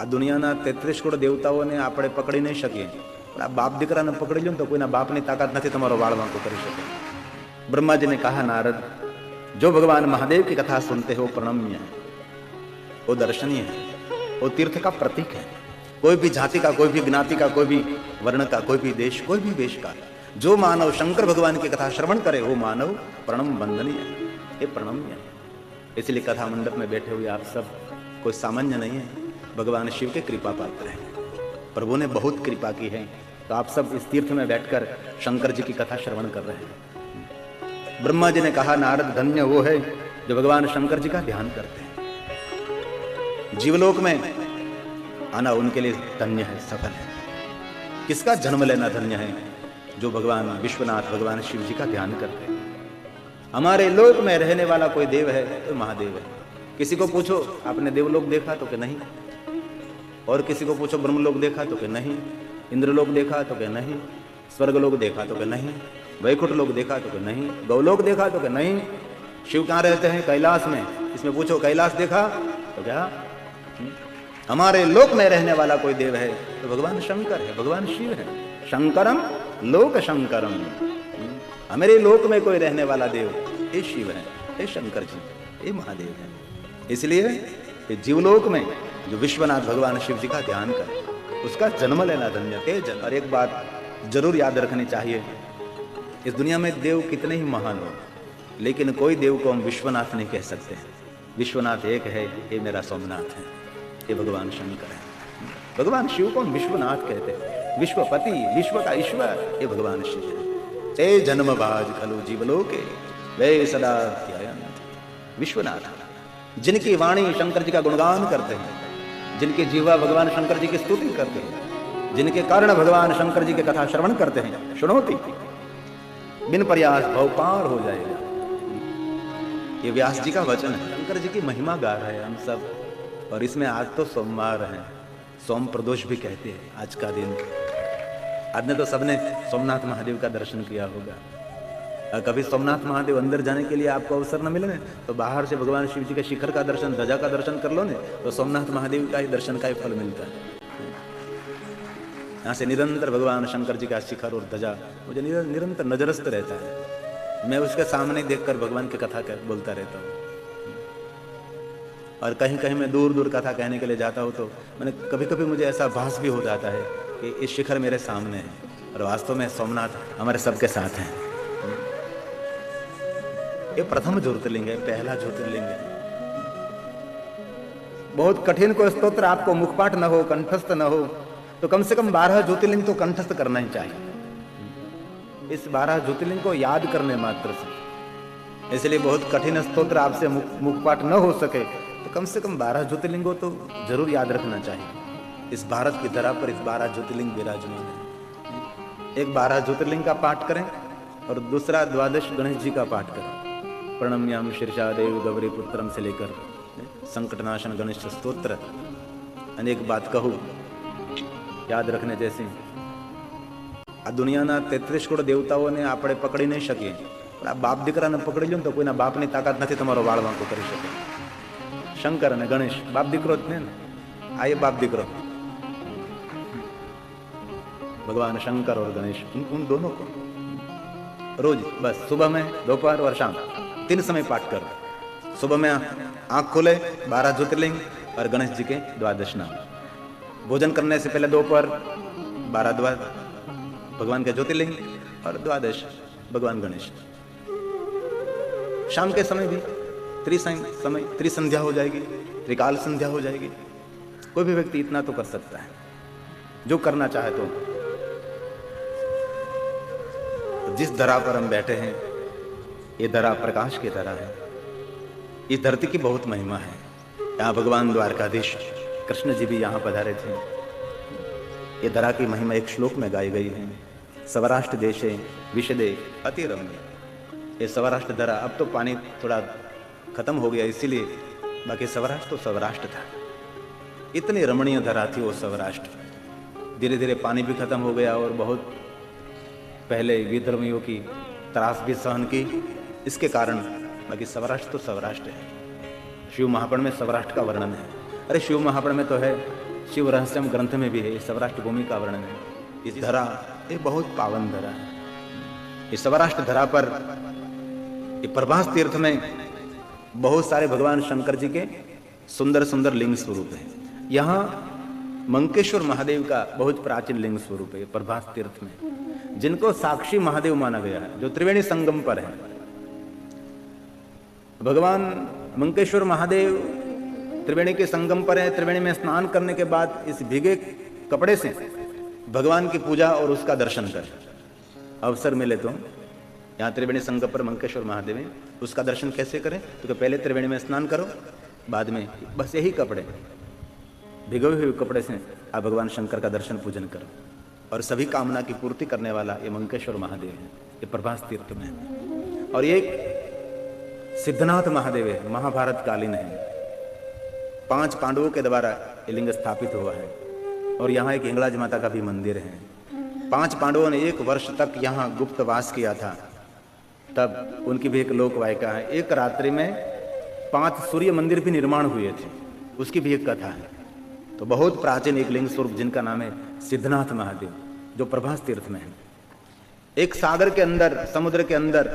આ દુનિયાના 33 કરોડ દેવતાઓને આપણે પકડી નહીં શકીએ, પણ આ બાપ દીકરાને પકડી લો ને તો કોઈના બાપની તાકાત નથી તમારો વાળ વાંકો કરી શકે। ब्रह्मा जी ने कहा, नारद जो भगवान महादेव की कथा सुनते हो प्रणम्य है, वो दर्शनीय है, वो तीर्थ का प्रतीक है। कोई भी जाति का, कोई भी ज्ञाति का, कोई भी वर्ण का, कोई भी देश, कोई भी वेश का जो मानव शंकर भगवान की कथा श्रवण करे वो मानव प्रणम वंदनीय है, ये प्रणम्य है। इसलिए कथा मंडप में बैठे हुए आप सब कोई सामान्य नहीं है, भगवान शिव के कृपा पात्र है। प्रभु ने बहुत कृपा की है, तो आप सब इस तीर्थ में बैठकर शंकर जी की कथा श्रवण कर रहे हैं। ब्रह्मा जी ने कहा, नारद धन्य वो है जो भगवान शंकर जी का ध्यान करते हैं। जीवलोक में आना उनके लिए धन्य है, सफल है। किसका जन्म लेना धन्य है? जो भगवान विश्वनाथ भगवान शिव जी का ध्यान करते हैं। हमारे लोक में रहने वाला कोई देव है तो महादेव है। किसी को पूछो आपने देवलोक देखा तो कि नहीं, और किसी को पूछो ब्रह्मलोक देखा तो कि नहीं, इंद्रलोक देखा तो कि नहीं, स्वर्गलोक देखा तो कि नहीं, वैकुंठ लोक देखा तो कि नहीं, गौलोक देखा तो कि नहीं। शिव कहाँ रहते हैं? कैलाश में। इसमें पूछो कैलाश देखा तो क्या? हमारे लोक में रहने वाला कोई देव है तो भगवान शंकर है, भगवान शिव है। शंकरम लोक शंकरम, हमारे लोक में कोई रहने वाला देव ये शिव है, ये शंकर जी, ये महादेव है। इसलिए जीवलोक में जो विश्वनाथ भगवान शिव जी का ध्यान करे उसका जन्म लेना धन्य है। और एक बात जरूर याद रखनी चाहिए, इस दुनिया में देव कितने ही महान हो, लेकिन कोई देव को हम विश्वनाथ नहीं कह सकते। विश्वनाथ एक है, ये मेरा सोमनाथ है, ये भगवान शंकर है। भगवान शिव को हम विश्वनाथ कहते हैं, विश्वपति, विश्व का ईश्वर, ये भगवान शिव है। ते जन्म बाज खलु जीवलोके वे सदा ध्यायन्ति। विश्वनाथ जिनकी वाणी शंकर जी का गुणगान करते हैं, जिनकी जीवा भगवान शंकर जी की स्तुति करते हैं, जिनके कारण भगवान शंकर जी की कथा श्रवण करते हैं, सुनोति बिन प्रयास भव पार हो जाएगा। ये व्यास जी का वचन है। शंकर जी की महिमा गा रहे हैं हम सब, और इसमें आज तो सोमवार है, सोम प्रदोष भी कहते हैं आज का दिन। आज ने तो सबने सोमनाथ महादेव का दर्शन किया होगा। कभी सोमनाथ महादेव अंदर जाने के लिए आपको अवसर न मिले ना, तो बाहर से भगवान शिव जी के शिखर का दर्शन, ध्वजा का दर्शन कर लो ने, तो सोमनाथ महादेव का ही दर्शन का ही फल मिलता है। यहाँ से निरंतर भगवान शंकर जी का शिखर और ध्वजा मुझे निरंतर नजरस्थ रहता है। मैं उसके सामने देखकर भगवान की कथा बोलता रहता हूँ। और कहीं कहीं मैं दूर दूर कथा कहने के लिए जाता हूँ तो मैंने कभी कभी मुझे ऐसा भास भी हो जाता है कि इस शिखर मेरे सामने है, और वास्तव में सोमनाथ हमारे सबके साथ हैं। ये प्रथम ज्योतिर्लिंग है, पहला ज्योतिर्लिंग है। बहुत कठिन कोई स्तोत्र आपको मुखपाठ न हो, कंठस्थ न हो, तो कम से कम 12 ज्योतिर्लिंग तो कंठस्थ करना ही चाहिए। इस 12 ज्योतिर्लिंग को याद करने मात्र से, इसलिए बहुत कठिन स्तोत्र आपसे मुखपाठ न हो सके तो कम से कम 12 ज्योतिर्लिंगों तो जरूर याद रखना चाहिए। इस भारत की धरा पर इस 12 ज्योतिर्लिंग विराजमान है। एक 12 ज्योतिर्लिंग का पाठ करें और दूसरा द्वादश गणेश जी का पाठ करें। प्रणम्याम शीर्षा देव गौरी पुत्रम से लेकर संकटनाशन गणेश स्तोत्र। अनेक बात कहूँ याद रखने जैसी। આ દુનિયાના 33 કરોડ દેવતાઓને આપણે પકડી નહીં શકીએ, પણ આ બાપ દીકરાને પકડી લો ને તો કોઈના બાપની તાકાત નથી તમારો વાળ વાંકો કરી શકે। શંકર અને ગણેશ બાપ દીકરો જ ને, આ ये बाप દીકરો भगवान शंकर और गणेश, उन दोनों को रोज बस सुबह में, दोपहर और शाम 3 समय पाठ करो। सुबह में आंख खोले 12 ज्योतिर्लिंग और गणेश जी के द्वादश नाम। भोजन करने से पहले दोपहर 12 भगवान के ज्योतिर्लिंग और द्वादश भगवान गणेश। शाम के समय भी त्रिसंध्या हो जाएगी, त्रिकाल संध्या हो जाएगी। कोई भी व्यक्ति इतना तो कर सकता है जो करना चाहे। तो जिस धरा पर हम बैठे हैं ये धरा प्रकाश की धरा है। इस धरती की बहुत महिमा है। यहाँ भगवान द्वारकाधीश कृष्ण जी भी यहाँ पधारे थे। ये धरा की महिमा एक श्लोक में गाई गई है। सौराष्ट्र देशे विशदे अति रम्य। ये सौराष्ट्र धरा, अब तो पानी थोड़ा खत्म हो गया इसीलिए, बाकी सौराष्ट्र तो सौराष्ट्र था। इतनी रमणीय धरा थी वो सौराष्ट्र। धीरे धीरे पानी भी खत्म हो गया और बहुत पहले विधर्मियों की त्रास भी सहन की इसके कारण, बाकी सौराष्ट्र तो सौराष्ट्र है। शिव महापुराण में सौराष्ट्र का वर्णन है। अरे शिव महापुराण में तो है शिव रहस्यम ग्रंथ में भी है, सौराष्ट्र भूमि का वर्णन है। इस धरा ये बहुत पावन धरा है। इस सौराष्ट्र धरा पर प्रभास तीर्थ में बहुत सारे भगवान शंकर जी के सुंदर सुंदर लिंग स्वरूप है। यहाँ मंकेश्वर महादेव का बहुत प्राचीन लिंग स्वरूप है प्रभास तीर्थ में, जिनको साक्षी महादेव माना गया है, जो त्रिवेणी संगम पर है। भगवान मंकेश्वर महादेव त्रिवेणी के संगम पर है। त्रिवेणी में स्नान करने के बाद इस भीगे कपड़े से भगवान की पूजा और उसका दर्शन कर, अवसर मिले तो यहाँ त्रिवेणी संगम पर मंकेश्वर महादेव है, उसका दर्शन कैसे करें? तो पहले त्रिवेणी में स्नान करो, बाद में बस यही कपड़े, भिगे हुए कपड़े से आप भगवान शंकर का दर्शन पूजन करो। और सभी कामना की पूर्ति करने वाला ये मंकेश्वर महादेव है, ये प्रभास तीर्थ में है। और ये सिद्धनाथ महादेव है, महाभारत कालीन है। 5 पांडवों के द्वारा ये लिंग स्थापित हुआ है। और यहाँ एक हिंगलाज माता का भी मंदिर है। 5 पांडवों ने 1 वर्ष तक यहाँ गुप्त वास किया था, तब उनकी भी एक लोक वायका है। एक रात्रि में 5 सूर्य मंदिर भी निर्माण हुए थे, उसकी भी एक कथा है। तो बहुत प्राचीन एक लिंग स्वरूप जिनका नाम है सिद्धनाथ महादेव, जो प्रभास तीर्थ में है। एक सागर के अंदर, समुद्र के अंदर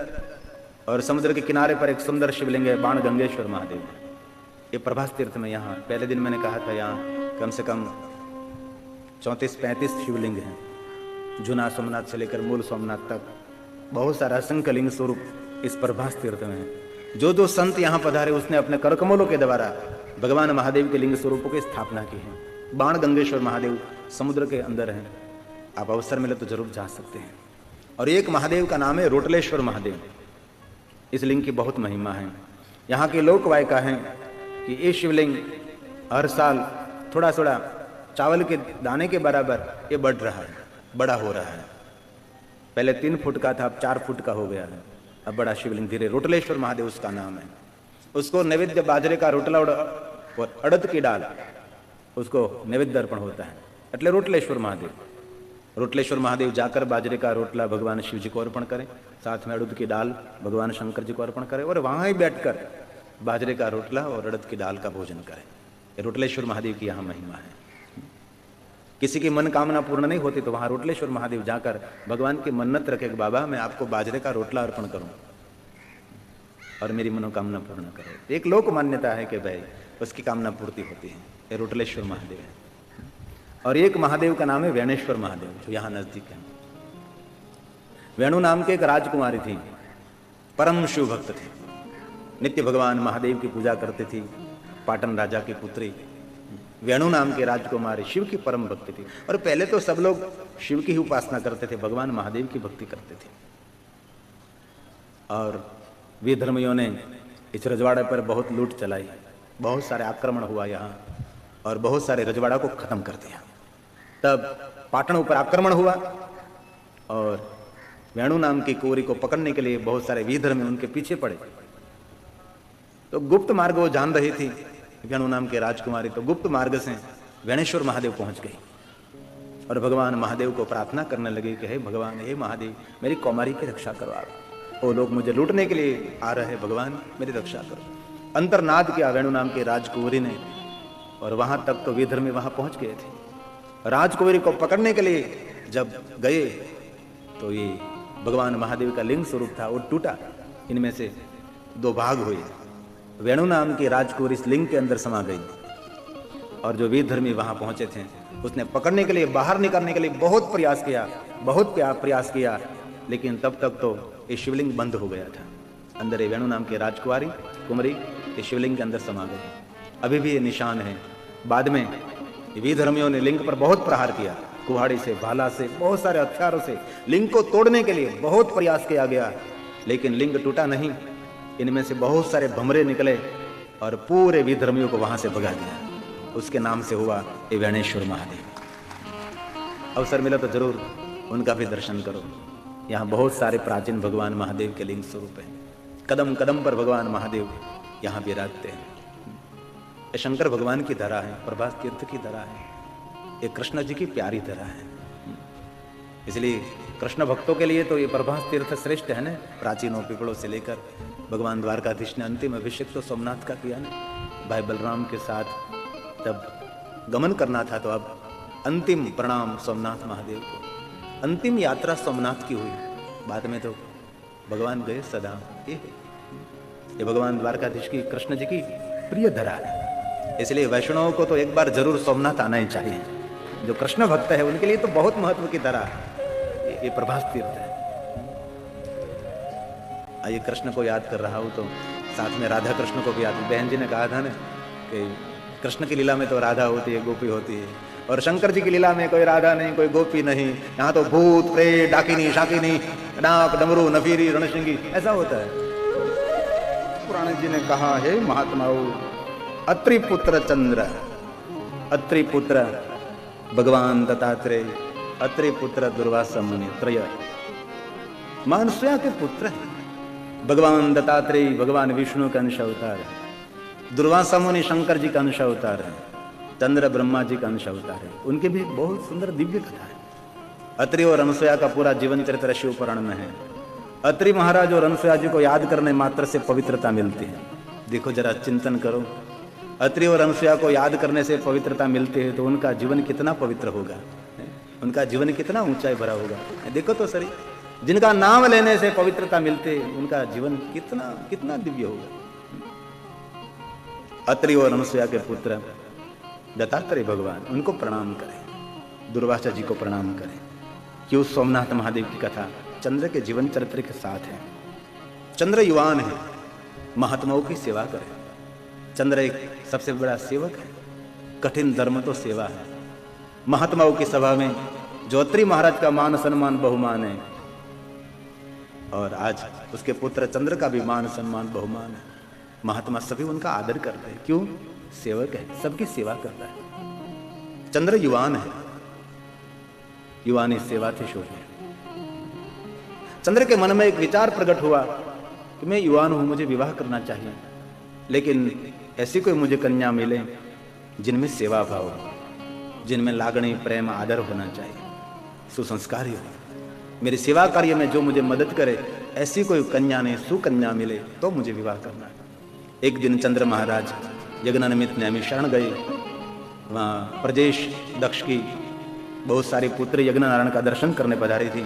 और समुद्र के किनारे पर एक सुंदर शिवलिंग है, बाण गंगेश्वर महादेव। ये प्रभास तीर्थ में यहाँ पहले दिन मैंने कहा था, यहाँ कम से कम 34-35 शिवलिंग हैं। जूना सोमनाथ से लेकर मूल सोमनाथ तक बहुत सारा असंख्य लिंग स्वरूप इस प्रभास तीर्थ में है। जो जो संत यहाँ पधारे उसने अपने करकमलों के द्वारा भगवान महादेव के लिंग स्वरूपों की स्थापना की है। बाण गंगेश्वर महादेव समुद्र के अंदर हैं, आप अवसर मिले तो जरूर जा सकते हैं। और एक महादेव का नाम है रोटलेश्वर महादेव। इस लिंग की बहुत महिमा है। यहाँ के लोक वायका है कि ये शिवलिंग हर साल थोड़ा थोड़ा चावल के दाने के बराबर ये बढ़ रहा है, बड़ा हो रहा है। पहले 3 फुट का था, अब 4 फुट का हो गया है। अब बड़ा शिवलिंग धीरे, रोटलेश्वर महादेव उसका नाम है। उसको नैवेद्य बाजरे का रोटला और अड़द की डाल, उसको नैवेद्य अर्पण होता है, એટલે रोटलेश्वर महादेव। रोटलेश्वर महादेव जाकर बाजरे का रोटला भगवान शिव जी को अर्पण करें, साथ में अड़द की डाल भगवान शंकर जी को अर्पण करें, और वहां ही बैठकर बाजरे का रोटला और अड़द की डाल का भोजन करें। रोटलेश्वर महादेव की यहाँ महिमा है। किसी की मनोकामना पूर्ण नहीं होती तो वहां रोटलेश्वर महादेव जाकर भगवान की मन्नत रखे, बाबा मैं आपको बाजरे का रोटला अर्पण करूं और मेरी मनोकामना पूर्ण करो। एक लोक मान्यता है कि भाई उसकी कामना पूर्ति होती है। ये रोटलेश्वर महादेव है। और एक महादेव का नाम है वेणेश्वर महादेव, जो यहाँ नजदीक है। वेणु नाम के एक राजकुमारी थी, परम शिव भक्त थी, नित्य भगवान महादेव की पूजा करती थी। पाटन राजा की पुत्री वेणु नाम के राजकुमारी शिव की परम भक्ति थी। और पहले तो सब लोग शिव की ही उपासना करते थे, भगवान महादेव की भक्ति करते थे। और विधर्मियों ने इस रजवाड़े पर बहुत लूट चलाई, बहुत सारे आक्रमण हुआ यहाँ, और बहुत सारे रजवाड़ा को खत्म कर दिया। तब पाटन ऊपर आक्रमण हुआ और वेणु नाम की कुंवरी को पकड़ने के लिए बहुत सारे विधर्मी उनके पीछे पड़े। तो गुप्त मार्ग वो जान रही थी, वेणु नाम के राजकुमारी, तो गुप्त मार्ग से वेणेश्वर महादेव पहुंच गई और भगवान महादेव को प्रार्थना करने लगी कि हे भगवान, हे महादेव, मेरी कौमारी की रक्षा करो आप, वो लोग मुझे लूटने के लिए आ रहे हैं, भगवान मेरी रक्षा करो। अंतर्नाद किया वेणु नाम के राजकुंवरी ने, और वहां तक तो विधर्मी वहां पहुंच गए थे। राजकुंवरी को पकड़ने के लिए जब गए तो ये भगवान महादेव का लिंग स्वरूप था, वो टूटा, इनमें से 2 भाग हुए। वेणु नाम की राजकुंवरी इस लिंग के अंदर समा गई, और जो विधर्मी वहां पहुंचे थे उसने पकड़ने के लिए, बाहर निकालने के लिए बहुत प्रयास किया, बहुत प्रयास किया, लेकिन तब तक तो ये शिवलिंग बंद हो गया था। अंदर ये वेणु नाम की राजकुमारी कुमारी ये शिवलिंग के अंदर समा गई। अभी भी ये निशान है। बाद में विधर्मियों ने लिंग पर बहुत प्रहार किया, कुहाड़ी से, भाला से, बहुत सारे हथियारों से लिंग को तोड़ने के लिए बहुत प्रयास किया गया, लेकिन लिंग टूटा नहीं। इनमें से बहुत सारे भमरे निकले और पूरे विधर्मियों को वहां से भगा दिया। उसके नाम से हुआ ये वेणेश्वर महादेव। अवसर मिला तो जरूर उनका भी दर्शन करो। यहाँ बहुत सारे प्राचीन भगवान महादेव के लिंग स्वरूप हैं। कदम कदम पर भगवान महादेव यहाँ विराजते हैं। ये शंकर भगवान की धरा है, प्रभास तीर्थ की धरा है, ये कृष्ण जी की प्यारी धरा है। इसलिए कृष्ण भक्तों के लिए तो ये प्रभास तीर्थ श्रेष्ठ है ना। प्राचीनों पिपड़ों से लेकर भगवान द्वारकाधीश ने अंतिम अभिषेक तो सोमनाथ का किया ना, भाई बलराम के साथ। तब गमन करना था, तो अब अंतिम प्रणाम सोमनाथ महादेव को। अंतिम यात्रा सोमनाथ की हुई। बाद में तो भगवान गए सदा। ये भगवान द्वारकाधीश की, कृष्ण जी की प्रिय धरा है। इसलिए वैष्णवों को तो एक बार जरूर सोमनाथ आना ही चाहिए। जो कृष्ण भक्त है उनके लिए तो बहुत महत्व की धरा है ये प्रभास तीर्थ है। ये कृष्ण को याद कर रहा हूं तो साथ में राधा कृष्ण को भी याद। बहन जी ने कहा था ना कि कृष्ण की लीला में तो राधा होती है, गोपी होती है, और शंकर जी की लीला में कोई राधा नहीं, कोई गोपी नहीं। यहाँ तो भूत प्रेत डाकिनी शाकिनी नाक डमरू नफीरी रणसिंगी ऐसा होता है। पुराण जी ने कहा है महात्माओं, अत्रि पुत्र चंद्र, अत्रि पुत्र भगवान दत्तात्रेय, अत्रि पुत्र दुर्वासा मुनि त्रय मानसया के पुत्र है। भगवान दत्तात्रेय भगवान विष्णु का अंश अवतार है, दुर्वासा मुनि शंकर जी का अंश अवतार है, चंद्र ब्रह्मा जी का अंश अवतार है। उनकी भी बहुत सुंदर दिव्य कथा है। अत्रि और अनसुया का पूरा जीवन चरित्र शिव पुराण में है। अत्रि महाराज और अनसुया जी को याद करने मात्र से पवित्रता मिलती है। देखो जरा चिंतन करो, अत्रि और अनसुया को याद करने से पवित्रता मिलती है तो उनका जीवन कितना पवित्र होगा, उनका जीवन कितना ऊंचाई भरा होगा। देखो तो सही, जिनका नाम लेने से पवित्रता मिलते उनका जीवन कितना कितना दिव्य होगा। अत्रि और अनसुया के पुत्र दत्तात्रेय भगवान, उनको प्रणाम करें, दुर्वासा जी को प्रणाम करें। क्यों? सोमनाथ महादेव की कथा चंद्र के जीवन चरित्र के साथ है। चंद्र युवान है, महात्माओं की सेवा करें। चंद्र एक सबसे बड़ा सेवक है। कठिन धर्म तो सेवा है। महात्माओं की सभा में जो अत्रि महाराज का मान सम्मान बहुमान है, और आज उसके पुत्र चंद्र का भी मान सम्मान बहुमान है। महात्मा सभी उनका आदर करते हैं। क्यों? सेवक है, सबकी सेवा करता है। चंद्र युवान है, युवानी सेवा थे शोभे। चंद्र के मन में एक विचार प्रकट हुआ कि मैं युवान हूं, मुझे विवाह करना चाहिए, लेकिन ऐसी कोई मुझे कन्या मिले जिनमें सेवा भाव, जिनमें लागणी प्रेम आदर होना चाहिए, सुसंस्कारी हो, मेरी सेवा कार्य में जो मुझे मदद करे, ऐसी कोई कन्या ने सुकन्या मिले तो मुझे विवाह करना है। एक दिन चंद्र महाराज यज्ञनिमित्त नैमी शरण गए। वहां प्रजेश दक्ष की बहुत सारी पुत्री यज्ञ नारायण का दर्शन करने पधारी थी।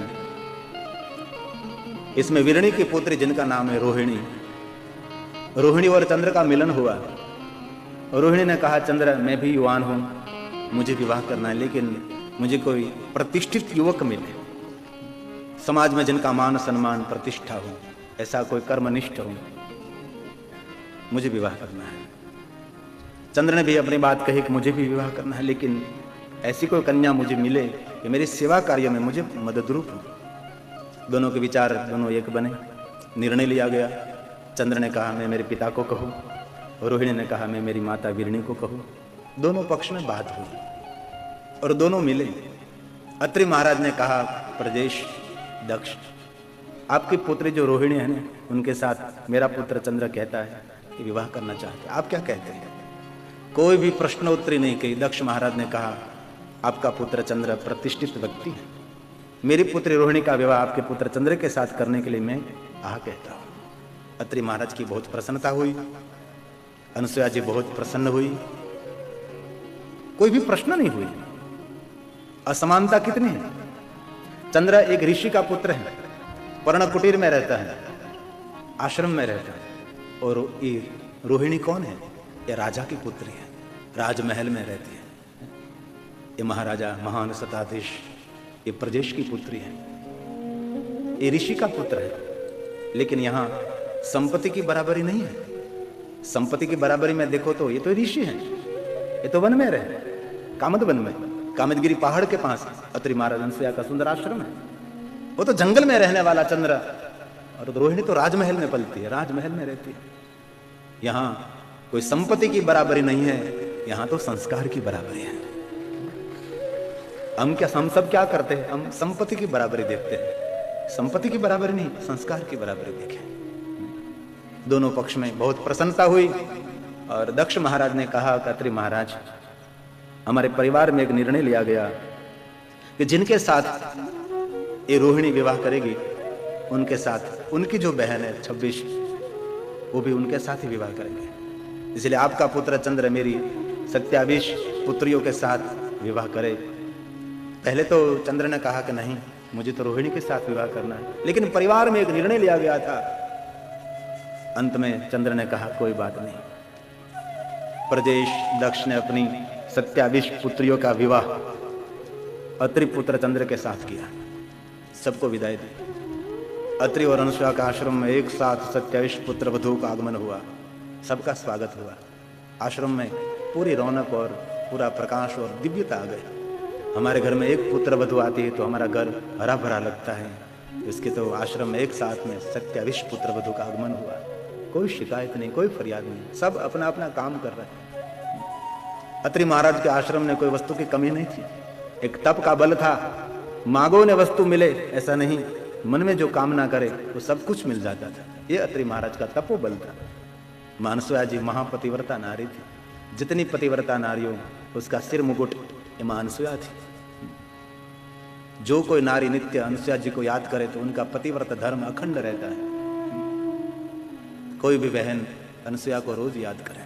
इसमें वीरणी की पुत्री जिनका नाम है रोहिणी, रोहिणी और चंद्र का मिलन हुआ। रोहिणी ने कहा, चंद्र मैं भी युवान हूं, मुझे विवाह करना है, लेकिन मुझे कोई प्रतिष्ठित युवक मिले, समाज में जिनका मान सम्मान प्रतिष्ठा हो, ऐसा कोई कर्मनिष्ठ हो, मुझे विवाह करना है। चंद्र ने भी अपनी बात कही कि मुझे भी विवाह करना है, लेकिन ऐसी कोई कन्या मुझे मिले कि मेरी सेवा कार्य में मुझे मददरूप हो। दोनों के विचार दोनों एक बने, निर्णय लिया गया। चंद्र ने कहा मैं मेरे पिता को कहूँ, रोहिणी ने कहा मैं मेरी माता वीरणी को कहूँ। दोनों पक्ष में बात हुई और दोनों मिले। अत्रि महाराज ने कहा, प्रजेश दक्ष, आपकी पुत्री जो रोहिणी है ना, उनके साथ मेरा पुत्र चंद्र कहता है कि विवाह करना चाहते हैं, आप क्या कहते हैं? कोई भी प्रश्नोत्तरी नहीं की। दक्ष महाराज ने कहा, आपका पुत्र चंद्र प्रतिष्ठित व्यक्ति है, मेरी पुत्री रोहिणी का विवाह आपके पुत्र चंद्र के साथ करने के लिए मैं आह कहता हूं। अत्रि महाराज की बहुत प्रसन्नता हुई, अनसुया जी बहुत प्रसन्न हुई, कोई भी प्रश्न नहीं हुई। असमानता कितनी है? चंद्र एक ऋषि का पुत्र है, पर्ण कुटीर में रहता है, आश्रम में रहता है, और ये रोहिणी कौन है? ये राजा की पुत्री है, राजमहल में रहती है। ये महाराजा महान शताधीश, ये प्रजेश की पुत्री है, ये ऋषि का पुत्र है। लेकिन यहाँ संपत्ति की बराबरी नहीं है। संपत्ति की बराबरी में देखो तो ये तो ऋषि है, ये तो वन में रहे, कामद वन में, कामदगिरी पहाड़ के पास अत्रि महाराज अनसुया का सुंदर आश्रम है। वो तो जंगल में रहने वाला चंद्र, और रोहिणी तो राजमहल में पलती है, राजमहल में रहती है। यहाँ कोई संपत्ति की बराबरी नहीं है, यहाँ तो संस्कार की बराबरी है। हम सब क्या करते हैं? हम संपत्ति की बराबरी देखते हैं, संपत्ति की बराबरी नहीं, संस्कार की बराबरी देखें। दोनों पक्ष में बहुत प्रसन्नता हुई और दक्ष महाराज ने कहा, अत्रि महाराज, हमारे परिवार में एक निर्णय लिया गया कि जिनके साथ ये रोहिणी विवाह करेगी, उनके साथ उनकी जो बहन है 26, वो भी उनके साथ ही विवाह करेंगे। इसलिए आपका पुत्र चंद्र मेरी 27 पुत्रियों के साथ विवाह करे। पहले तो चंद्र ने कहा कि नहीं, मुझे तो रोहिणी के साथ विवाह करना है, लेकिन परिवार में एक निर्णय लिया गया था। अंत में चंद्र ने कहा कोई बात नहीं। प्रजेश दक्ष ने अपनी 27 पुत्रियों का विवाह अत्रि पुत्र चंद्र के साथ किया, सबको विदाई दी। अत्रि और अनुसुया का आश्रम में एक साथ 27 पुत्र वधु का आगमन हुआ, सबका स्वागत हुआ। आश्रम में पूरी रौनक और पूरा प्रकाश और दिव्यता आ गई। हमारे घर में एक पुत्र वधु आती है तो हमारा घर हरा भरा लगता है। इसके तो आश्रम में एक साथ में 27 पुत्र वधु का आगमन हुआ। कोई शिकायत नहीं, कोई फरियाद नहीं, सब अपना अपना काम कर रहे हैं। अत्रि महाराज के आश्रम में कोई वस्तु की कमी नहीं थी। एक तप का बल था, मांगो ने वस्तु मिले ऐसा नहीं, मन में जो कामना करे वो सब कुछ मिल जाता था। ये अत्रि महाराज का तपोबल था। मानसोया जी महापतिव्रता नारी थी। जितनी पतिव्रता नारियों उसका सिर मुकुट ये मानसोया थी। जो कोई नारी नित्य अनुसुया जी को याद करे तो उनका पतिव्रत धर्म अखंड रहता है। कोई भी बहन अनुसुया को रोज याद करे,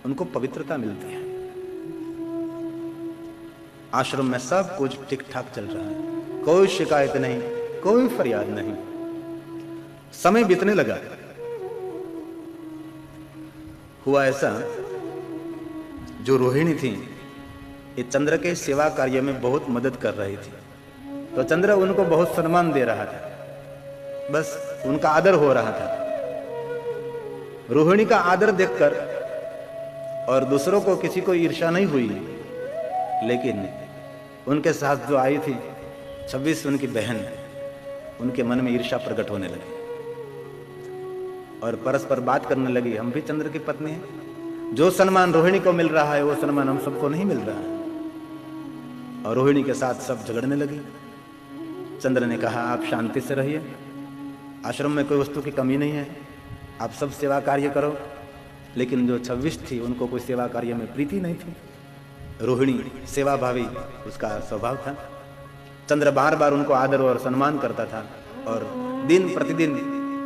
उनको पवित्रता मिलती है। आश्रम में सब कुछ ठीक ठाक चल रहा है, कोई शिकायत नहीं, कोई फरियाद नहीं। समय बीतने लगा। हुआ ऐसा, जो रोहिणी थी ये चंद्र के सेवा कार्य में बहुत मदद कर रही थी, तो चंद्र उनको बहुत सम्मान दे रहा था, बस उनका आदर हो रहा था। रोहिणी का आदर देखकर और दूसरों को किसी को ईर्ष्या नहीं हुई, लेकिन उनके साथ जो आई थी 26 उनकी बहन, उनके मन में ईर्ष्या प्रकट होने लगी और परस्पर बात करने लगी, हम भी चंद्र की पत्नी हैं, जो सम्मान रोहिणी को मिल रहा है वो सम्मान हम सबको नहीं मिल रहा है। और रोहिणी के साथ सब झगड़ने लगी। चंद्र ने कहा आप शांति से रहिए, आश्रम में कोई वस्तु की कमी नहीं है, आप सब सेवा कार्य करो। लेकिन जो 26 थी उनको कोई सेवा कार्य में प्रीति नहीं थी। रोहिणी सेवा भावी उसका स्वभाव था। चंद्र बार बार उनको आदर और सम्मान करता था और दिन प्रतिदिन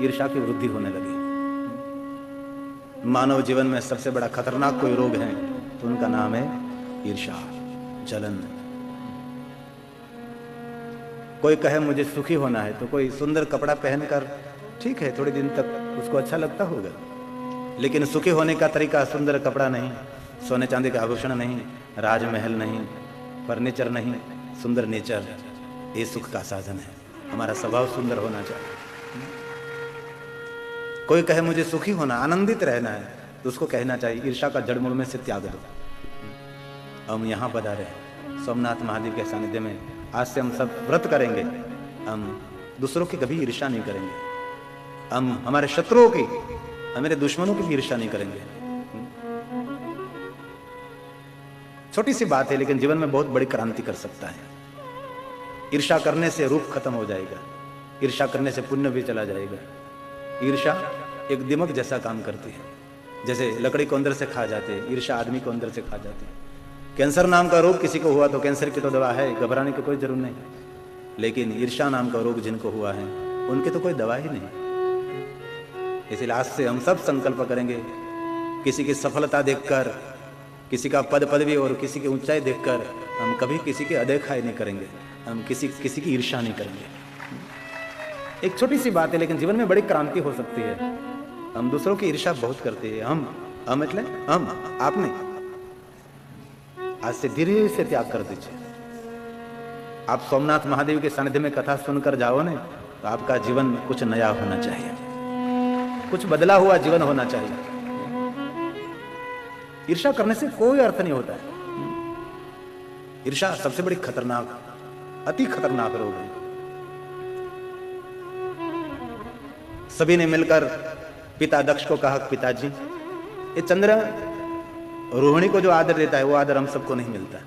ईर्ष्या की वृद्धि होने लगी। मानव जीवन में सबसे बड़ा खतरनाक कोई रोग है तो उनका नाम है ईर्ष्या, जलन। कोई कहे मुझे सुखी होना है तो कोई सुंदर कपड़ा पहनकर ठीक है, थोड़े दिन तक उसको अच्छा लगता होगा, लेकिन सुखी होने का तरीका सुंदर कपड़ा नहीं, सोने चांदी का आभूषण नहीं, राजमहल नहीं, फर्नीचर नहीं, सुंदर नेचर, ये सुख का साधन है। हमारा स्वभाव सुंदर होना चाहिए। कोई कहे मुझे सुखी होना, आनंदित रहना है, तो उसको कहना चाहिए ईर्ष्या का जड़ मूल में से त्याग दो। हम यहाँ पधारे सोमनाथ महादेव के सानिध्य में, आज से हम सब व्रत करेंगे, हम दूसरों की कभी ईर्ष्या नहीं करेंगे, हम हमारे शत्रुओं की, हमारे दुश्मनों की भी ईर्ष्या नहीं करेंगे। छोटी सी बात है लेकिन जीवन में बहुत बड़ी क्रांति कर सकता है। ईर्ष्या करने से रूप खत्म हो जाएगा, ईर्ष्या करने से पुण्य भी चला जाएगा। ईर्ष्या एक दिमक जैसा काम करती है, जैसे लकड़ी को अंदर से खा जाते हैं, ईर्ष्या आदमी को अंदर से खा जाती है। कैंसर नाम का रोग किसी को हुआ तो कैंसर की तो दवा है, घबराने की कोई जरूरत नहीं, लेकिन ईर्ष्या नाम का रोग जिनको हुआ है उनकी तो कोई दवा ही नहीं। इसलिए आज से हम सब संकल्प करेंगे, किसी की सफलता देखकर, किसी का पद पदवी और किसी की ऊंचाई देखकर हम कभी किसी की अदेखाई नहीं करेंगे, हम किसी की ईर्ष्या नहीं करेंगे। एक छोटी सी बात है लेकिन जीवन में बड़ी क्रांति हो सकती है। हम दूसरों की ईर्ष्या बहुत करते हैं, हम એટલે हम आपने आज से धीरे से त्याग कर दीजिए। आप सोमनाथ महादेव के सानिध्य में कथा सुनकर जाओ ने तो आपका जीवन कुछ नया होना चाहिए, कुछ बदला हुआ जीवन होना चाहिए। ईर्ष्या करने से कोई अर्थ नहीं होता है। ईर्ष्या सबसे बड़ी खतरनाक, अति खतरनाक रोग है। सभी ने मिलकर पिता दक्ष को कहा, पिताजी ये चंद्र रोहिणी को जो आदर देता है वो आदर हम सबको नहीं मिलता,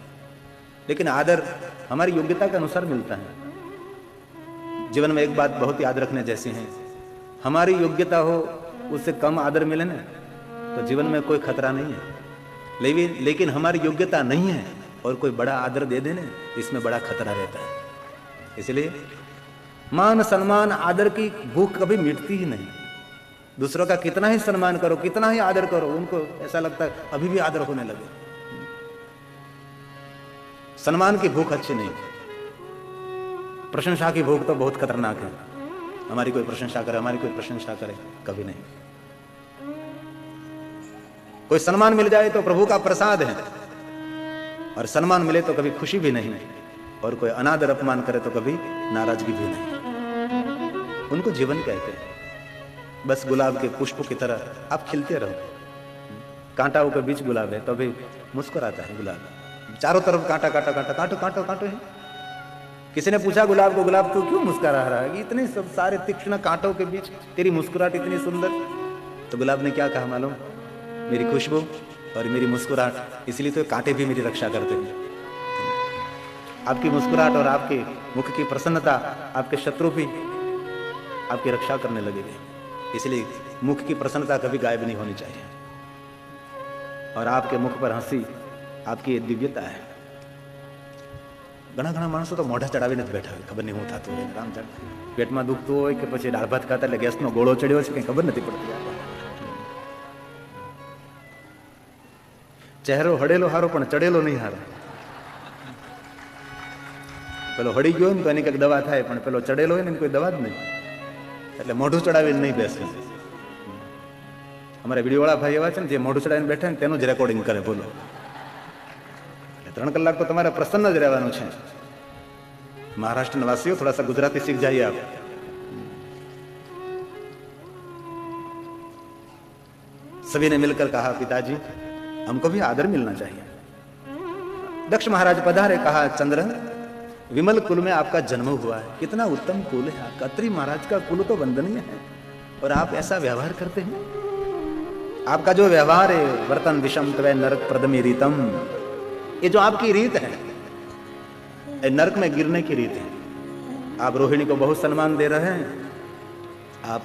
लेकिन आदर हमारी योग्यता के अनुसार मिलता है। जीवन में एक बात बहुत याद रखने जैसी है, हमारी योग्यता हो उससे कम आदर मिले ना तो जीवन में कोई खतरा नहीं है, लेकिन हमारी योग्यता नहीं है और कोई बड़ा आदर दे देने इसमें बड़ा खतरा रहता है। इसलिए मान सम्मान आदर की भूख कभी मिटती ही नहीं। दूसरों का कितना ही सम्मान करो, कितना ही आदर करो, उनको ऐसा लगता है अभी भी आदर होने लगे। सम्मान की भूख अच्छी नहीं, प्रशंसा की भूख तो बहुत खतरनाक है। हमारी कोई प्रशंसा करे, हमारी कोई प्रशंसा करे, कभी नहीं। कोई सम्मान मिल जाए तो प्रभु का प्रसाद है, और सम्मान मिले तो कभी खुशी भी नहीं, और कोई अनादर अपमान करे तो कभी नाराजगी भी नहीं। उनको जीवन कहते हैं। बस गुलाब के पुष्प की तरह आप खिलते रहो। कांटाओं के बीच गुलाब है, तभी मुस्कुराता है गुलाब। चारों तरफ कांटा कांटा कांटा कांटो कांटो कांटो है। किसी ने पूछा गुलाब को, गुलाब तू क्यों मुस्कुरा रहा है? इतने सब सारे तीक्ष्ण कांटों के बीच तेरी मुस्कुराहट इतनी सुंदर। तो गुलाब ने क्या कहा मालूम? मेरी खुशबू और मेरी मुस्कुराहट, इसलिए तो कांटे भी मेरी रक्षा करते हैं। आपकी मुस्कुराहट और आपके मुख की प्रसन्नता, आपके शत्रु भी आपकी रक्षा करने लगेंगे। इसलिए मुख की प्रसन्नता कभी गायब नहीं होनी चाहिए, और आपके मुख पर हंसी आपकी दिव्यता है। घना घना माणसो तो मोઢા ચડાવીને જ બેઠા હોય, ખબર નહીં હું થતું હોય, કામ ચાલે, પેટમાં દુખતું હોય કે પછી દાળ ભાત ખાતા એટલે ગેસનો ગોળો ચડ્યો છે, કંઈ ખબર નથી પડતી। ચહેરો હડેલો હારો પણ ચડેલો નહીં હારો। પેલો હડી ગયો ને તો એની કંઈક દવા થાય, પણ પેલો ચડેલો હોય ને કોઈ દવા જ નહીં, એટલે મોઢું ચડાવીને નહીં બેસે। અમારા વિડીયોવાળા ભાઈ એવા છે ને, જે મોઢું ચડાવીને બેઠા ને તેનું જ રેકોર્ડિંગ કરે, બોલો। 3 કલાક તો તમારે પ્રસન્ન જ રહેવાનું છે। महाराष्ट्र वासियों थोड़ा सा गुजराती सीख जाइए आप। सभी ने मिलकर कहा, पिताजी हमको भी आदर मिलना चाहिए। दक्ष महाराज पधारे, कहा, चंद्र विमल कुल में आपका जन्म हुआ है, कितना उत्तम कुल है आपका। अत्रि महाराज का कुल तो वंदनीय है, और आप ऐसा व्यवहार करते हैं। आपका जो व्यवहार है, वर्तन विषम तवै नरक प्रदमी रीतम, ये जो आपकी रीत है, नरक में गिरने की रीत है। आप रोहिणी को बहुत सम्मान दे रहे हैं, आप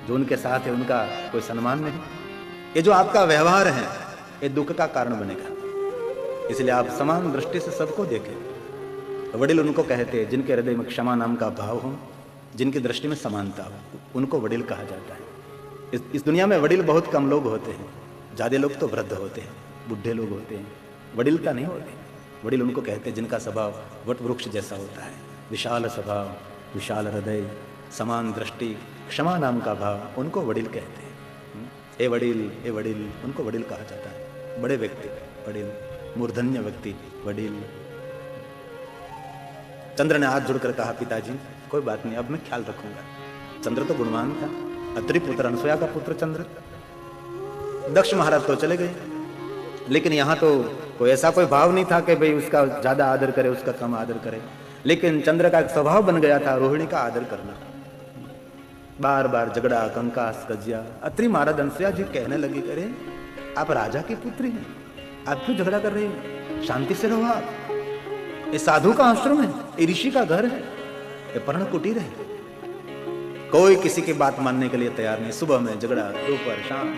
जो उनके साथ है उनका कोई सम्मान नहीं। ये जो आपका व्यवहार है, ये दुख का कारण बनेगा। इसलिए आप समान दृष्टि से सबको देखें। वडिल उनको कहते हैं जिनके हृदय में क्षमा नाम का भाव हो, जिनकी दृष्टि में समानता हो, उनको वडिल कहा जाता है। इस दुनिया में वडिल बहुत कम लोग होते हैं, ज्यादा लोग तो वृद्ध होते हैं, बुढ़े लोग होते हैं, वडिलता नहीं होती। वडिल उनको कहते हैं जिनका स्वभाव वट वृक्ष जैसा होता है, विशाल स्वभाव, विशाल हृदय, समान दृष्टि, क्षमा नाम का भाव, उनको वडिल कहते हैं। ए वडिल, उनको वडिल कहा जाता है। बड़े व्यक्ति वडिल, मूर्धन्य व्यक्ति वडिल। चंद्र ने हाथ जोड़कर कहा, पिताजी कोई बात नहीं, अब मैं ख्याल रखूंगा। चंद्र तो गुणवान था, अत्रि पुत्र, अनसुया का पुत्र चंद्र। दक्ष महाराज तो चले गए, लेकिन यहां तो कोई ऐसा कोई भाव नहीं था कि भाई उसका ज्यादा आदर करे, उसका कम आदर करे। लेकिन चंद्र का एक स्वभाव बन गया था रोहिणी का आदर करना। बार बार झगड़ा, कंकास, कजिया। अत्रि महाराज अनसुया जी कहने लगी, करे आप राजा की पुत्री हैं, आप क्यों झगड़ा कर रही हो? शांति से रहो आप। ये साधु का आश्रम है, ये ऋषि का घर है, ये पर्ण कुटीर है। कोई किसी की बात मानने के लिए तैयार नहीं। सुबह में झगड़ा, दोपहर, शाम,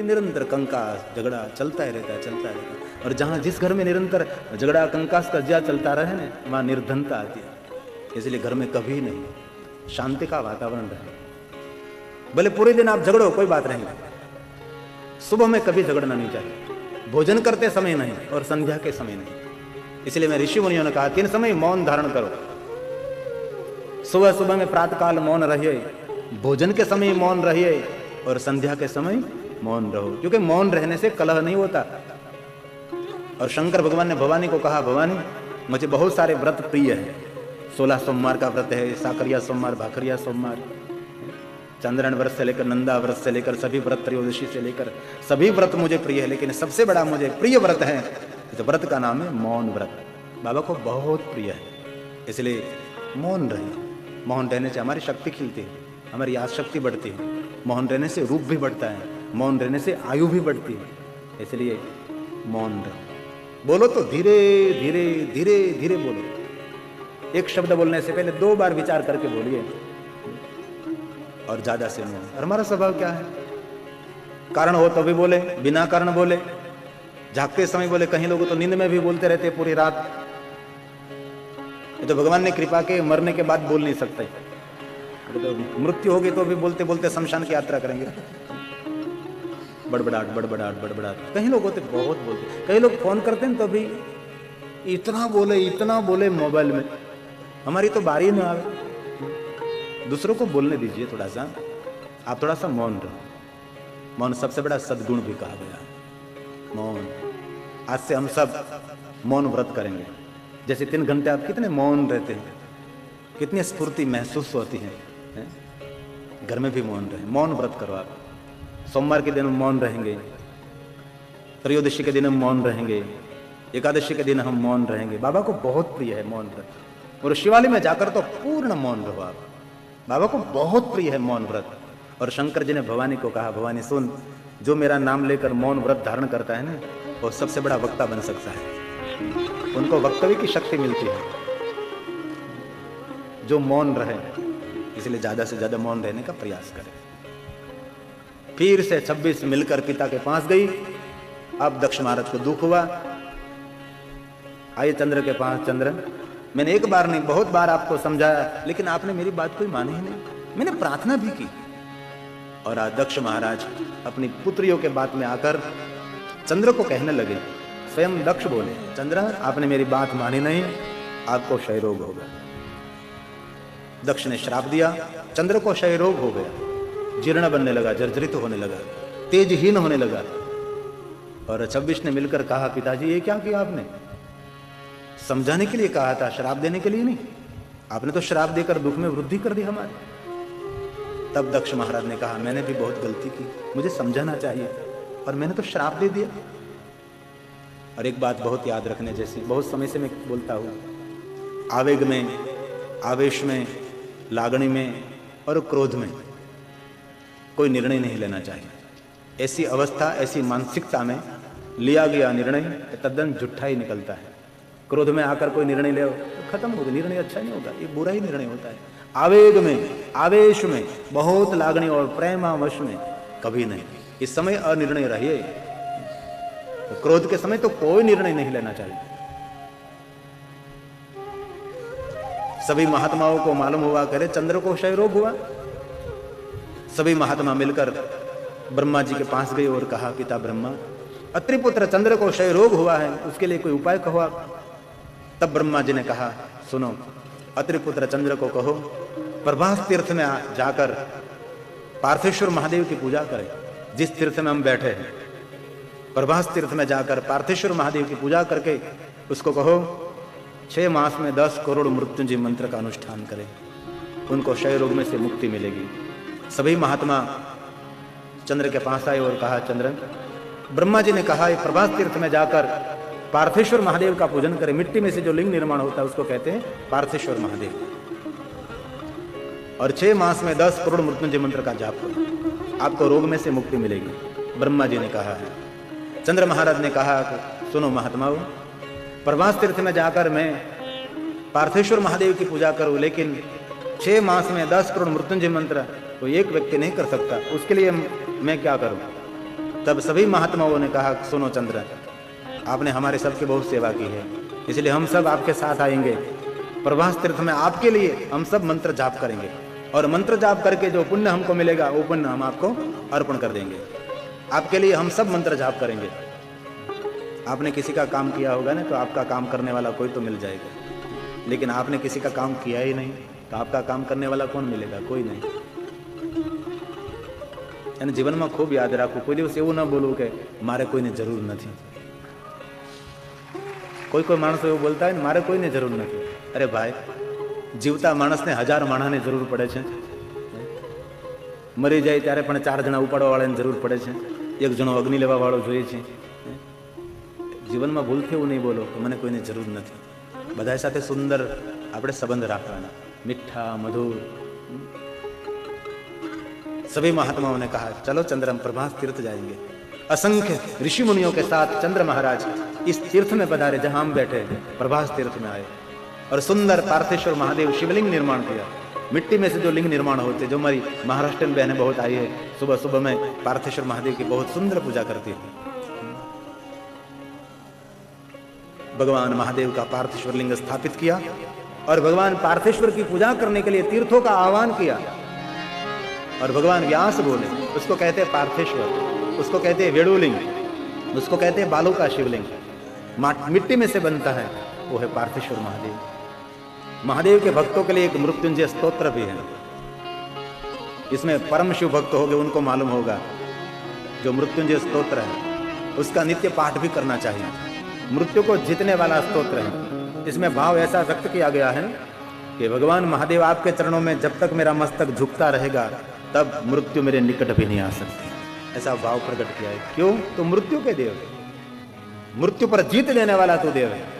निरंतर कंकास झगड़ा चलता ही रहता है, चलता रहता है। और जहां जिस घर में निरंतर झगड़ा, कंकास, कजिया चलता रहे ना, वहां निर्धनता आती है। इसलिए घर में कभी नहीं शांति का वातावरण रहे। भले पूरे दिन आप झगड़ो, कोई बात नहीं, सुबह में कभी झगड़ना नहीं चाहिए। भोजन करते समय नहीं, और संध्या के समय नहीं। इसलिए मैं ऋषि मुनियों ने कहा, 3 समय मौन धारण करो। सुबह सुबह में प्रातःकाल मौन रहिए, भोजन के समय मौन रहिए, और संध्या के समय मौन रहो, क्योंकि मौन रहने से कलह नहीं होता। और शंकर भगवान ने भवानी को कहा, भवानी मुझे बहुत सारे व्रत प्रिय है। 16 सोमवार का व्रत है, साकरिया सोमवार, भाखरिया सोमवार, चंद्रन व्रत से लेकर नंदा व्रत से लेकर सभी व्रत, त्रयोदशी से लेकर सभी व्रत मुझे प्रिय है। लेकिन सबसे बड़ा मुझे प्रिय व्रत है, इस व्रत का नाम है मौन व्रत। बाबा को बहुत प्रिय है, इसलिए मौन रहिए। मौन रहने से हमारी शक्ति खिलती है, हमारी याद शक्ति बढ़ती है। मौन रहने से रूप भी बढ़ता है, मौन रहने से आयु भी बढ़ती है। इसलिए मौन रहो। बोलो तो धीरे धीरे धीरे धीरे बोलो। एक शब्द बोलने से पहले 2 बार विचार करके बोलिए, और ज्यादा से मौन। और हमारा स्वभाव क्या है? कारण हो तो भी बोले, बिना कारण बोले, जागते समय बोले। कहीं लोग तो नींद में भी बोलते रहते पूरी रात। ये तो भगवान ने कृपा के मरने के बाद बोल नहीं सकते, तो मृत्यु होगी तो भी बोलते बोलते शमशान की यात्रा करेंगे। बड़बड़ाहट बड़बड़ाहट बड़बड़ाहट। कई लोग होते बहुत बोलते, कई लोग फोन करते हैं तो भी इतना बोले मोबाइल में, हमारी तो बारी ना आवे। दूसरों को बोलने दीजिए थोड़ा सा, आप थोड़ा सा मौन रहो। मौन सबसे बड़ा सद्गुण भी कहा गया, मौन। आज से हम सब मौन व्रत करेंगे। जैसे 3 घंटे आप कितने मौन रहते हैं, कितनी स्फूर्ति महसूस होती है, घर में भी मौन रहे, मौन व्रत करो आप। सोमवार के दिन हम मौन रहेंगे, त्रयोदशी के दिन हम मौन रहेंगे, एकादशी के दिन हम मौन रहेंगे। बाबा को बहुत प्रिय है मौन व्रत। और शिवालय में जाकर तो पूर्ण मौन रहो आप, बाबा को बहुत प्रिय है मौन व्रत। और शंकर जी ने भवानी को कहा, भवानी सुन, जो मेरा नाम लेकर मौन व्रत धारण करता है ना, वो सबसे बड़ा वक्ता बन सकता है। उनको वक्तव्य की शक्ति मिलती है जो मौन रहे। इसलिए ज्यादा से ज्यादा मौन रहने का प्रयास करें। फिर से 26 मिलकर पिता के पास गई। अब दक्ष महाराज को दुख हुआ। आइए चंद्र के पास। चंद्र, मैंने एक बार नहीं बहुत बार आपको समझाया, लेकिन आपने मेरी बात कोई मानी ही नहीं। मैंने प्रार्थना भी की। और आज दक्ष महाराज अपनी पुत्रियों के बात में आकर चंद्र को कहने लगे। स्वयं दक्ष बोले, चंद्र आपने मेरी बात मानी नहीं, आपको क्षय रोग होगा। दक्ष ने श्राप दिया, चंद्र को क्षय रोग हो गया, जीर्ण बनने लगा, जर्जरित होने लगा, तेजहीन होने लगा। और 26 ने मिलकर कहा, पिताजी ये क्या किया आपने? समझाने के लिए कहा था, श्राप देने के लिए नहीं। आपने तो श्राप देकर दुख में वृद्धि कर दी हमारे। तब दक्ष महाराज ने कहा, मैंने भी बहुत गलती की, मुझे समझाना चाहिए, और मैंने तो श्राप दे दिया। और एक बात बहुत याद रखने जैसी, बहुत समय से मैं बोलता हूं, आवेग में, आवेश में, लागणी में और क्रोध में कोई निर्णय नहीं लेना चाहिए। ऐसी अवस्था, ऐसी मानसिकता में लिया गया निर्णय तद्दन झूठा ही निकलता है। क्रोध में आकर कोई निर्णय ले तो खत्म हो गया, निर्णय अच्छा नहीं होगा, ये बुरा ही निर्णय होता है। आवेग में, आवेश में, बहुत लागणी और प्रेमावश में कभी नहीं। इस समय अनिर्णय रहिए। तो क्रोध के समय तो कोई निर्णय नहीं लेना चाहिए। सभी महात्माओं को मालूम हुआ, करे चंद्र को क्षय रोग हुआ। सभी महात्मा मिलकर ब्रह्मा जी के पास गए और कहा, पिता ब्रह्मा, अत्रिपुत्र चंद्र को क्षय रोग हुआ है, उसके लिए कोई उपाय कहो आप। तब ब्रह्मा जी ने कहा, सुनो, अत्रिपुत्र चंद्र को कहो प्रभास तीर्थ में जाकर पार्थेश्वर महादेव की पूजा करें। जिस तीर्थ में हम बैठे हैं, प्रभास तीर्थ में जाकर पार्थेश्वर महादेव की पूजा करके उसको कहो 6 मास में 10 करोड़ मृत्युंजय मंत्र का अनुष्ठान करें, उनको क्षय रोग में से मुक्ति मिलेगी। सभी महात्मा चंद्र के पास आए और कहा, चंद्र, ब्रह्मा जी ने कहा है प्रभास तीर्थ में जाकर पार्थेश्वर महादेव का पूजन करें। मिट्टी में से जो लिंग निर्माण होता है उसको कहते हैं पार्थेश्वर महादेव। और 6 मास में 10 करोड़ मृत्युंजय मंत्र का जाप करो, आपको रोग में से मुक्ति मिलेगी। ब्रह्मा जी ने कहा है। चंद्र महाराज ने कहा, सुनो महात्माओं, प्रभास तीर्थ में जाकर मैं पार्थेश्वर महादेव की पूजा करूं, लेकिन 6 मास में 10 करोड़ मृत्युंजय मंत्र तो एक व्यक्ति नहीं कर सकता, उसके लिए मैं क्या करूं? तब सभी महात्माओं ने कहा, सुनो चंद्र, आपने हमारे सबकी बहुत सेवा की है, इसलिए हम सब आपके साथ आएंगे। प्रभास तीर्थ में आपके लिए हम सब मंत्र जाप करेंगे, और मंत्र जाप करके जो पुण्य हमको मिलेगा वो पुण्य हम आपको अर्पण कर देंगे। आपके लिए हम सब मंत्र जाप करेंगे। आपने किसी का काम किया होगा ना, तो आपका काम करने वाला कोई तो मिल जाएगा, लेकिन आपने किसी का काम किया ही नहीं, तो आपका काम करने वाला कौन मिलेगा? कोई नहीं। यानी जीवन में खूब याद રાખો, કોઈ દિવસ એવું ન બોલવું કે મારે કોઈને જરૂર નથી। કોઈ કોઈ માણસો એવું બોલતા હોય ને, મારે કોઈને જરૂર નથી। અરે ભાઈ, જીવતા માણસને 1000 માણસની જરૂર પડે છે, મરી જાય ત્યારે પણ 4 જણા ઉપાડવા વાળાની જરૂર પડે છે, 1 જણો અગ્નિ લેવા વાળો જોઈએ છે। જીવનમાં ભૂલથી એવું નહીં બોલો કે મને કોઈને જરૂર નથી। બધા સાથે સુંદર આપણે સંબંધ રાખવાના, મીઠા મધુર। सभी महात्माओं ने कहा, चलो चंद्र, हम प्रभास तीर्थ जाएंगे। असंख्य ऋषि मुनियों के साथ चंद्र महाराज इस तीर्थ में पधारे जहां हम बैठे हैं। प्रभास तीर्थ में आए और सुंदर पार्थेश्वर महादेव शिवलिंग निर्माण किया। मिट्टी में से जो लिंग निर्माण होते, जो हमारी महाराष्ट्र बहनें बहुत आई है, सुबह सुबह में पार्थेश्वर महादेव की बहुत सुंदर पूजा करती है। भगवान महादेव का पार्थेश्वर लिंग स्थापित किया और भगवान पार्थेश्वर की पूजा करने के लिए तीर्थों का आह्वान किया। और भगवान व्यास बोले, उसको कहते हैं पार्थेश्वर। उसको कहते हैं वेणुलिंग, उसको कहते हैं बालू का शिवलिंग, मिट्टी में से बनता है, वो है पार्थेश्वर महादेव। महादेव के भक्तों के लिए एक मृत्युंजय स्तोत्र भी है। इसमें परम शिव भक्त हो गए उनको मालूम होगा, जो मृत्युंजय स्तोत्र है उसका नित्य पाठ भी करना चाहिए। मृत्यु को जीतने वाला स्तोत्र है। इसमें भाव ऐसा व्यक्त किया गया है कि भगवान महादेव आपके चरणों में जब तक मेरा मस्तक झुकता रहेगा तब मृत्यु मेरे निकट भी नहीं आ सकती, ऐसा भाव प्रकट किया है। क्यों? तो मृत्यु के देव, मृत्यु पर जीत देने वाला तो देव है।